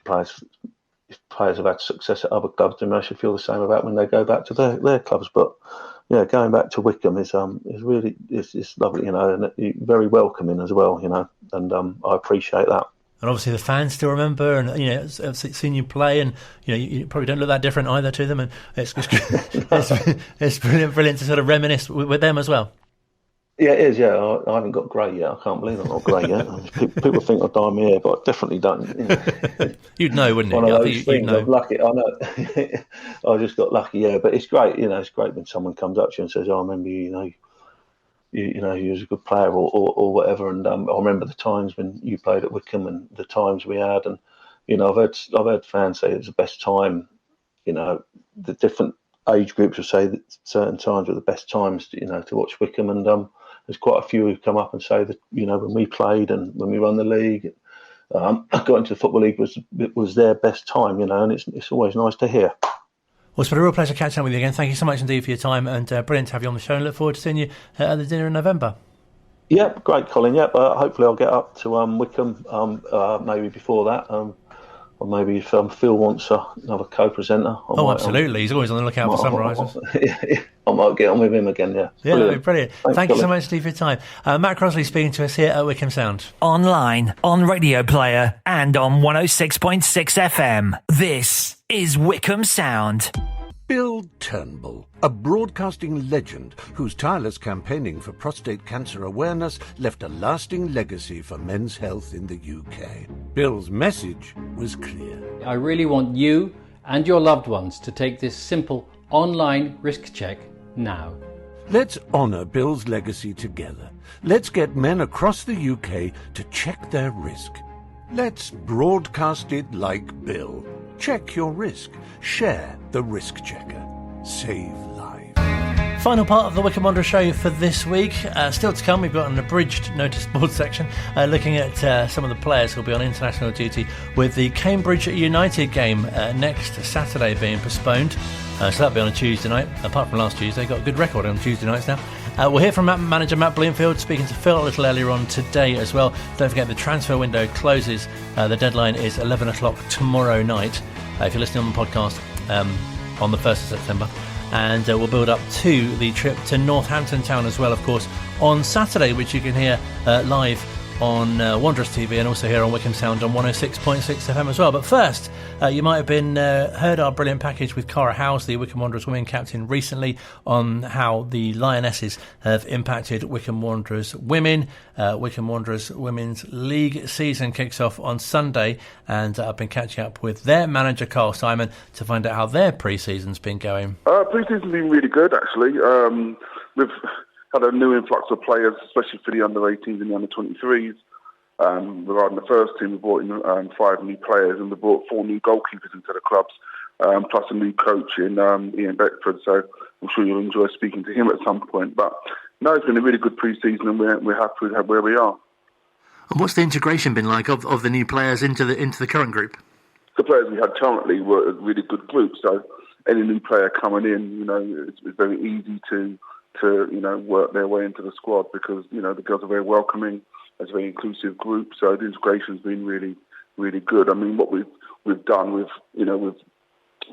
if players have had success at other clubs, then they should feel the same about when they go back to their clubs. But yeah, going back to Wycombe is really it's lovely, and very welcoming as well, and I appreciate that. And obviously the fans still remember, and seeing you play, and you probably don't look that different either to them, and it's brilliant to sort of reminisce with them as well. Yeah, it is. Yeah, I haven't got grey yet. I can't believe I'm not grey yet. People think I've dyed my hair, but I definitely don't. You'd know, wouldn't you? One of those things. I'm lucky. I know. I just got lucky. Yeah, but it's great. It's great when someone comes up to you and says, "I remember you. You was a good player," or whatever. And I remember the times when you played at Wycombe and the times we had. And I've heard fans say it was the best time. The different age groups will say that certain times were the best times, to watch Wycombe. And there's quite a few who come up and say that when we played and when we won the league, got into the Football League was their best time. And it's always nice to hear. Well, it's been a real pleasure catching up with you again. Thank you so much indeed for your time, and brilliant to have you on the show, and look forward to seeing you at the dinner in November. Yep, great, Colin. Yep, hopefully I'll get up to Wycombe maybe before that, or maybe if Phil wants another co-presenter. Absolutely. He's always on the lookout for sunrises. I might get on with him again, yeah. Yeah, brilliant. Thank you so much, Steve, for your time. Matt Crossley speaking to us here at Wycombe Sound. Online, on Radio Player, and on 106.6 FM. This is Wycombe Sound. Bill Turnbull, a broadcasting legend whose tireless campaigning for prostate cancer awareness left a lasting legacy for men's health in the UK. Bill's message was clear. I really want you and your loved ones to take this simple online risk check now. Let's honour Bill's legacy together. Let's get men across the UK to check their risk. Let's broadcast it like Bill. Check your risk. Share the risk checker. Save lives. Final part of the Wycombe Wanderers show for this week. Still to come, we've got an abridged notice board section looking at some of the players who will be on international duty, with the Cambridge United game next Saturday being postponed. So that'll be on a Tuesday night. Apart from last Tuesday, got a good record on Tuesday nights now. We'll hear from manager Matt Bloomfield speaking to Phil a little earlier on today as well. Don't forget the transfer window closes. The deadline is 11 o'clock tomorrow night. If you're listening on the podcast on the 1st of September. And we'll build up to the trip to Northampton Town as well, of course, on Saturday, which you can hear live on Wanderers TV and also here on Wycombe Sound on 106.6 FM as well. But first, you might have been heard our brilliant package with Cara Howes, the Wycombe Wanderers Women captain, recently on how the Lionesses have impacted Wycombe Wanderers Women. Wycombe Wanderers Women's League season kicks off on Sunday, and I've been catching up with their manager, Carl Simon, to find out how their pre-season's been going. Pre-season's been really good, actually. We've had a new influx of players, especially for the under-18s and the under-23s. Regarding the first team, we brought in 5 new players, and we brought 4 new goalkeepers into the clubs, plus a new coach in Ian Beckford. So I'm sure you'll enjoy speaking to him at some point. But no, it's been a really good pre-season, and we're happy with where we are. And what's the integration been like of the new players into the current group? The players we had currently were a really good group. So any new player coming in, it's very easy to work their way into the squad, because, the girls are very welcoming. It's a very inclusive group. So the integration's been really, really good. I mean, what we've done, we've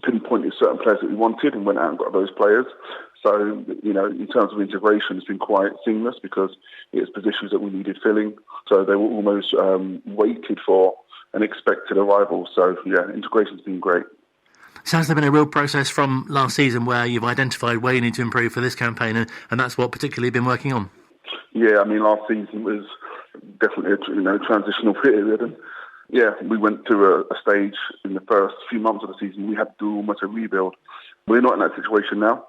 pinpointed certain players that we wanted and went out and got those players. So, in terms of integration, it's been quite seamless, because it's positions that we needed filling. So they were almost waited for and expected arrival. So, yeah, integration's been great. Sounds like there's been a real process from last season where you've identified where you need to improve for this campaign, and that's what particularly you've been working on. Yeah, I mean, last season was definitely a transitional period, and yeah, we went through a stage in the first few months of the season. We had to do almost a rebuild. We're not in that situation now.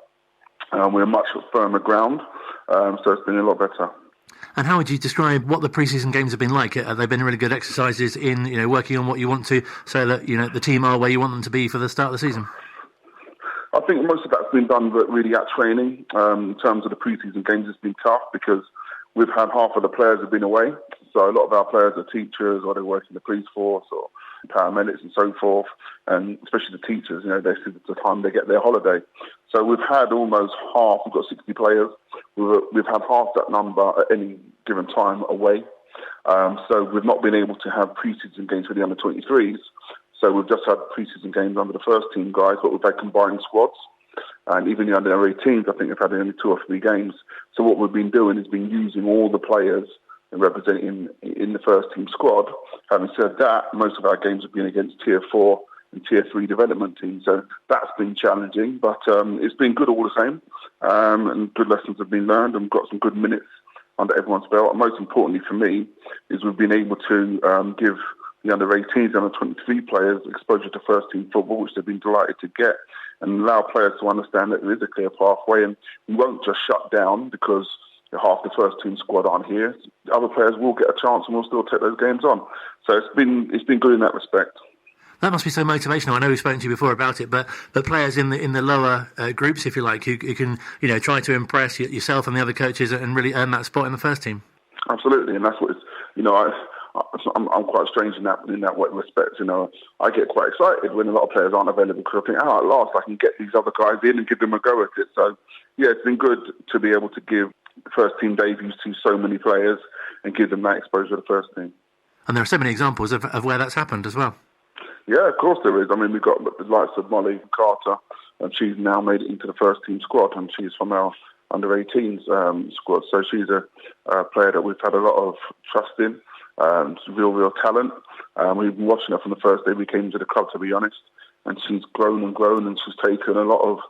We're much firmer ground, so it's been a lot better. And how would you describe what the pre-season games have been like? Have they been really good exercises in working on what you want to, so that the team are where you want them to be for the start of the season? I think most of that's been done really at training. In terms of the pre-season games, it's been tough because we've had half of the players have been away. So a lot of our players are teachers, or they work in the police force or paramedics and so forth. And especially the teachers, this is the time they get their holiday. So we've had almost half, we've got 60 players. We've had half that number at any given time away. So we've not been able to have pre-season games for the under-23s. So we've just had pre-season games under the first team guys, but we've had combined squads. And even the under-18s, I think they've had only 2 or 3 games. So what we've been doing is been using all the players and representing in the first team squad. Having said that, most of our games have been against Tier 4 and Tier 3 development teams. So that's been challenging, but it's been good all the same. And good lessons have been learned, and we've got some good minutes under everyone's belt. And most importantly for me is we've been able to give the under-18s and under-23 players exposure to first-team football, which they've been delighted to get, and allow players to understand that there is a clear pathway, and we won't just shut down because half the first-team squad aren't here. Other players will get a chance, and we'll still take those games on. So it's been good in that respect. That must be so motivational. I know we've spoken to you before about it, but players in the lower groups, if you like, who can try to impress yourself and the other coaches and really earn that spot in the first team. Absolutely, and that's what it's. I'm quite strange in that respect. I get quite excited when a lot of players aren't available because I think, at last I can get these other guys in and give them a go at it. So yeah, it's been good to be able to give first team debuts to so many players and give them that exposure to the first team. And there are so many examples of where that's happened as well. Yeah, of course there is. I mean, we've got the likes of Molly Carter, and she's now made it into the first team squad, and she's from our under-18s squad. So she's a player that we've had a lot of trust in. Real talent. We've been watching her from the first day we came to the club, to be honest. And she's grown, and she's taken a lot of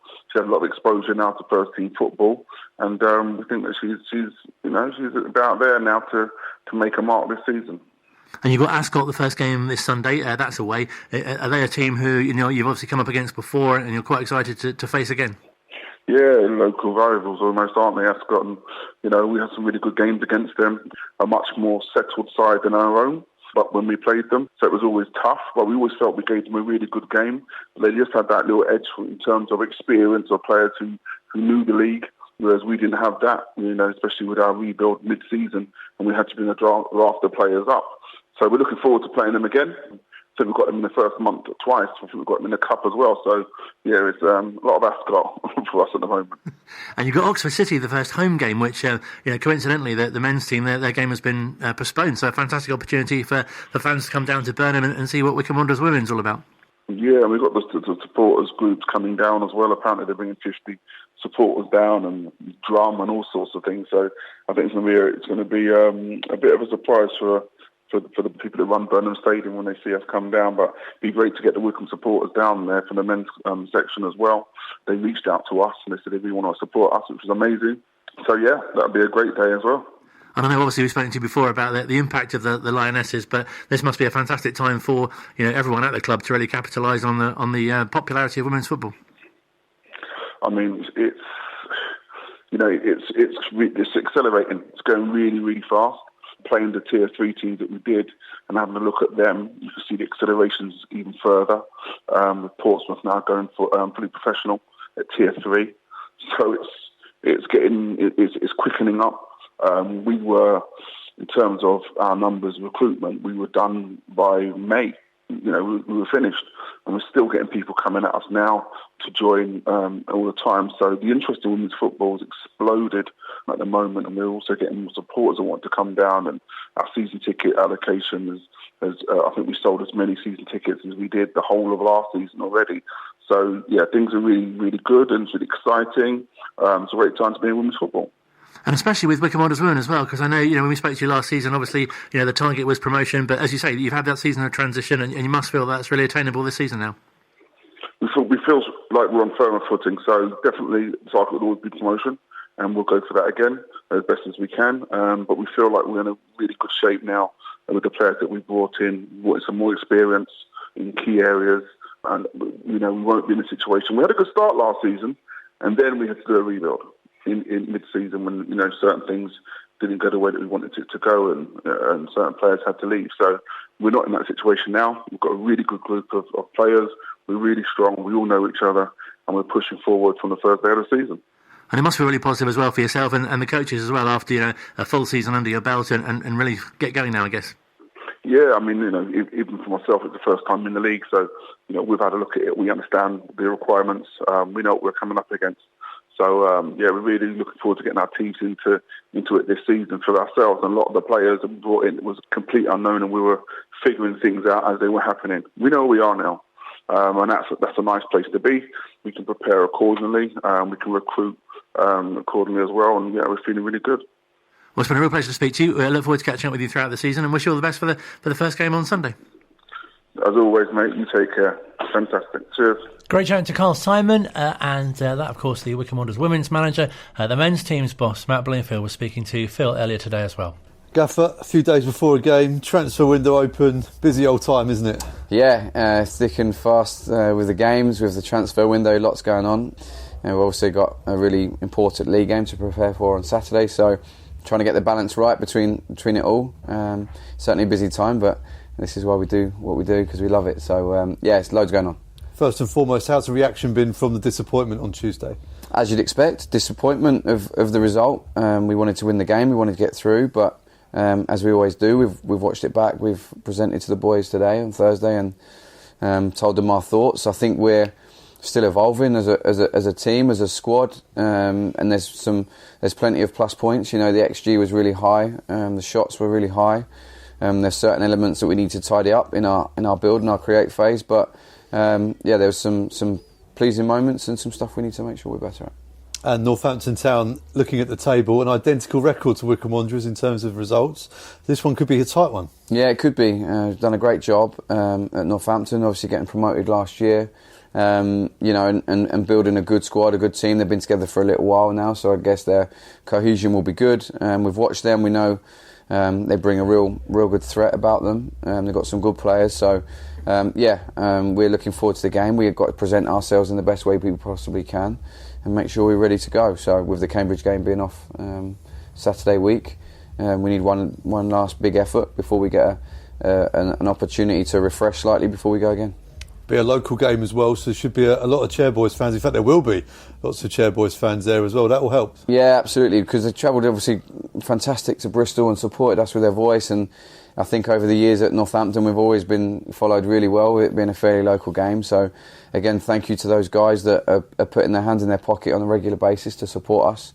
exposure now to first team football. And we think that she's about there now to make a mark this season. And you've got Ascot the first game this Sunday. That's away. Are they a team who you've obviously come up against before, and you're quite excited to face again? Yeah, local rivals almost, aren't they, Ascot? And, we had some really good games against them, a much more settled side than our own. But when we played them, so it was always tough. But we always felt we gave them a really good game. They just had that little edge in terms of experience of players who knew the league, whereas we didn't have that, especially with our rebuild mid-season, and we had to bring a raft of players up. So we're looking forward to playing them again. So we've got them in the first month twice. I think we've got them in the cup as well. So, yeah, it's a lot of Ascot for us at the moment. And you've got Oxford City, the first home game, which, coincidentally, the men's team, their game has been postponed. So a fantastic opportunity for fans to come down to Burnham and see what Wycombe Wanderers Women is all about. Yeah, and we've got the supporters groups coming down as well. Apparently they're bringing 50 supporters down and drum and all sorts of things. So I think it's going to be a bit of a surprise for the people that run Burnham Stadium when they see us come down. But it'd be great to get the Wycombe supporters down there for the men's section as well. They reached out to us and they said they really want to support us, which was amazing. So yeah, that'd be a great day as well. And I know obviously we've spoken to you before about the impact of the Lionesses, but this must be a fantastic time for everyone at the club to really capitalise on the popularity of women's football. I mean, it's accelerating. It's going really, really fast. Playing the Tier 3 teams that we did and having a look at them, you can see the accelerations even further. With Portsmouth now going for fully professional at Tier 3, so it's quickening up. We were, in terms of our numbers recruitment, we were done by May. We were finished, and we're still getting people coming at us now to join all the time. So the interest in women's football has exploded at the moment, and we're also getting more supporters that want to come down. And our season ticket allocation has I think we sold as many season tickets as we did the whole of last season already. So yeah, things are really, really good and it's really exciting. It's a great time to be in women's football. And especially with Wycombe Wanderers Women as well, because I know, when we spoke to you last season, obviously, the target was promotion, but as you say, you've had that season of transition and you must feel that's really attainable this season now. We feel like we're on firmer footing, so definitely the target would always be promotion, and we'll go for that again as best as we can. But we feel like we're in a really good shape now with the players that we brought in, some more experience in key areas, and, we won't be in a situation. We had a good start last season, and then we had to do a rebuild in mid-season when certain things didn't go the way that we wanted it to go, and certain players had to leave. So we're not in that situation now. We've got a really good group of players. We're really strong. We all know each other, and we're pushing forward from the first day of the season. And it must be really positive as well for yourself and the coaches as well after a full season under your belt and really get going now, I guess. Yeah, I mean, even for myself, it's the first time in the league, so we've had a look at it. We understand the requirements. We know what we're coming up against. So we're really looking forward to getting our teams into it this season for ourselves. And a lot of the players that we brought in, it was complete unknown, and we were figuring things out as they were happening. We know where we are now, and that's a nice place to be. We can prepare accordingly. We can recruit accordingly as well, and we're feeling really good. Well, it's been a real pleasure to speak to you. I look forward to catching up with you throughout the season, and wish you all the best for the first game on Sunday. As always, mate, you take care. Fantastic. Cheers. Great chatting to Carl Simon, and that, of course, the Wycombe Wanderers Women's manager. The men's team's boss, Matt Bloomfield, was speaking to Phil earlier today as well. Gaffer, a few days before a game, transfer window open, busy old time, isn't it? Yeah, thick and fast with the games, with the transfer window, lots going on. And we've also got a really important league game to prepare for on Saturday, so trying to get the balance right between it all. Certainly a busy time, but this is why we do what we do, because we love it. So it's loads going on. First and foremost, how's the reaction been from the disappointment on Tuesday? As you'd expect, disappointment of the result. We wanted to win the game, we wanted to get through, but as we always do, we've watched it back. We've presented to the boys today on Thursday and told them our thoughts. I think we're still evolving as a team, as a squad, and there's plenty of plus points. The XG was really high, the shots were really high. There's certain elements that we need to tidy up in our build and our create phase, but there was some pleasing moments and some stuff we need to make sure we're better at. And Northampton Town, looking at the table, an identical record to Wycombe Wanderers in terms of results. This one could be a tight one. Yeah, it could be. Done a great job at Northampton, obviously getting promoted last year. And building a good squad, a good team. They've been together for a little while now, so I guess their cohesion will be good. We've watched them. We know they bring a real good threat about them. They've got some good players, so we're looking forward to the game. We've got to present ourselves in the best way we possibly can and make sure we're ready to go. So with the Cambridge game being off Saturday week, we need one last big effort before we get an opportunity to refresh slightly before we go again. Be a local game as well, so there should be a lot of Chairboys fans. In fact, there will be lots of Chairboys fans there as well. That will help. Yeah, absolutely, because they travelled obviously fantastic to Bristol and supported us with their voice. And I think over the years at Northampton, we've always been followed really well, with it being a fairly local game. So again, thank you to those guys that are putting their hands in their pocket on a regular basis to support us.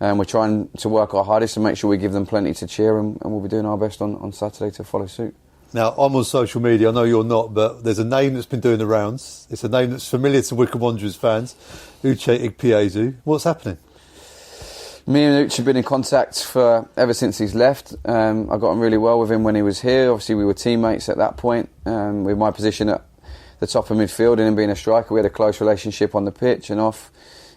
We're trying to work our hardest to make sure we give them plenty to cheer, and we'll be doing our best on Saturday to follow suit. Now, I'm on social media, I know you're not, but there's a name that's been doing the rounds. It's a name that's familiar to Wycombe Wanderers fans, Uche Igpiezu. What's happening? Me and Uche have been in contact ever since he's left. I got on really well with him when he was here. Obviously, we were teammates at that point. With my position at the top of midfield and him being a striker, we had a close relationship on the pitch and off.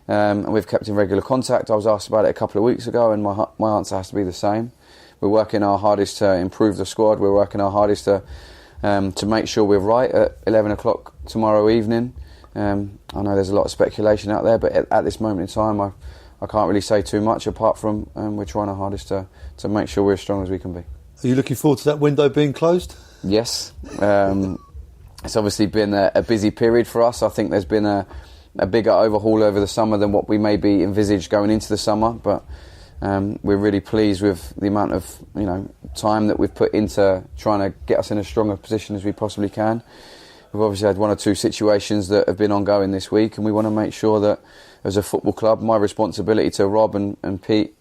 And we've kept in regular contact. I was asked about it a couple of weeks ago, and my answer has to be the same. We're working our hardest to improve the squad. We're working our hardest to make sure we're right at 11 o'clock tomorrow evening. I know there's a lot of speculation out there, but at this moment in time, I can't really say too much apart from we're trying our hardest to make sure we're as strong as we can be. Are you looking forward to that window being closed? Yes. It's obviously been a busy period for us. I think there's been a bigger overhaul over the summer than what we maybe envisaged going into the summer, but we're really pleased with the amount of time that we've put into trying to get us in as strong a position as we possibly can. We've obviously had one or two situations that have been ongoing this week, and we want to make sure that as a football club, my responsibility to Rob and Pete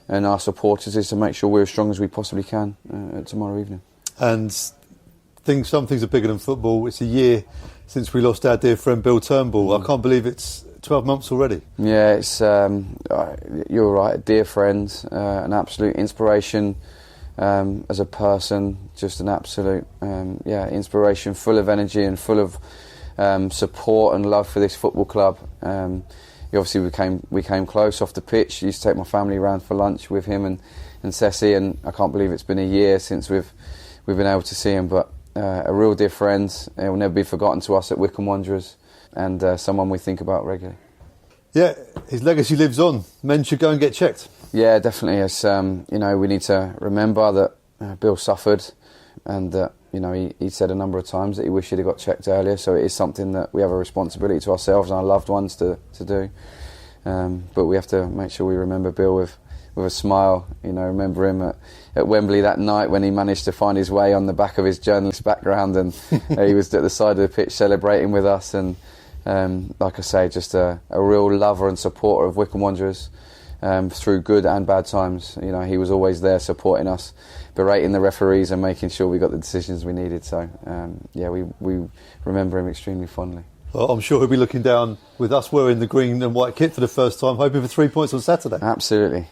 and our supporters is to make sure we're as strong as we possibly can tomorrow evening. And some things are bigger than football. It's a year since we lost our dear friend Bill Turnbull. I can't believe it's 12 months already. Yeah, it's you're right, a dear friend, an absolute inspiration as a person, just an absolute inspiration, full of energy and full of support and love for this football club. Obviously we came close off the pitch. I used to take my family around for lunch with him and Ceci, and I can't believe it's been a year since we've been able to see him, but a real dear friend. It will never be forgotten to us at Wycombe Wanderers, and someone we think about regularly. Yeah, his legacy lives on. Men should go and get checked. Yeah, definitely. It's, we need to remember that Bill suffered, and that he said a number of times that he wished he'd have got checked earlier. So it is something that we have a responsibility to ourselves and our loved ones to do. But we have to make sure we remember Bill with a smile. Remember him at Wembley that night when he managed to find his way on the back of his journalist background, and he was at the side of the pitch celebrating with us. And like I say, just a real lover and supporter of Wycombe Wanderers through good and bad times. He was always there supporting us, berating the referees and making sure we got the decisions we needed. So we remember him extremely fondly. Well, I'm sure he'll be looking down with us wearing the green and white kit for the first time, hoping for 3 points on Saturday. Absolutely.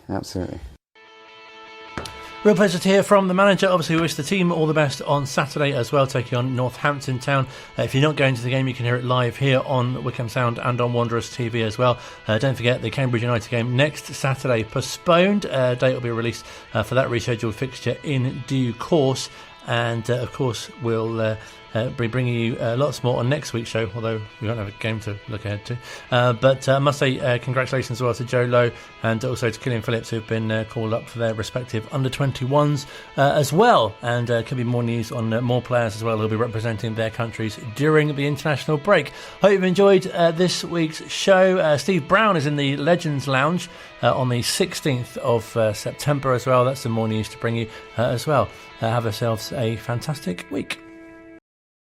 Real pleasure to hear from the manager. Obviously, we wish the team all the best on Saturday as well, taking on Northampton Town. If you're not going to the game, you can hear it live here on Wycombe Sound and on Wanderers TV as well. Don't forget the Cambridge United game next Saturday, postponed. Date will be released for that rescheduled fixture in due course. And of course, we'll be bringing you lots more on next week's show, although we won't have a game to look ahead to. But I must say congratulations as well to Joe Lowe and also to Killian Phillips, who've been called up for their respective under-21s as well. And could be more news on more players as well who'll be representing their countries during the international break. Hope you've enjoyed this week's show. Steve Brown is in the Legends Lounge on the 16th of September as well. That's some more news to bring you as well. Have yourselves a fantastic week.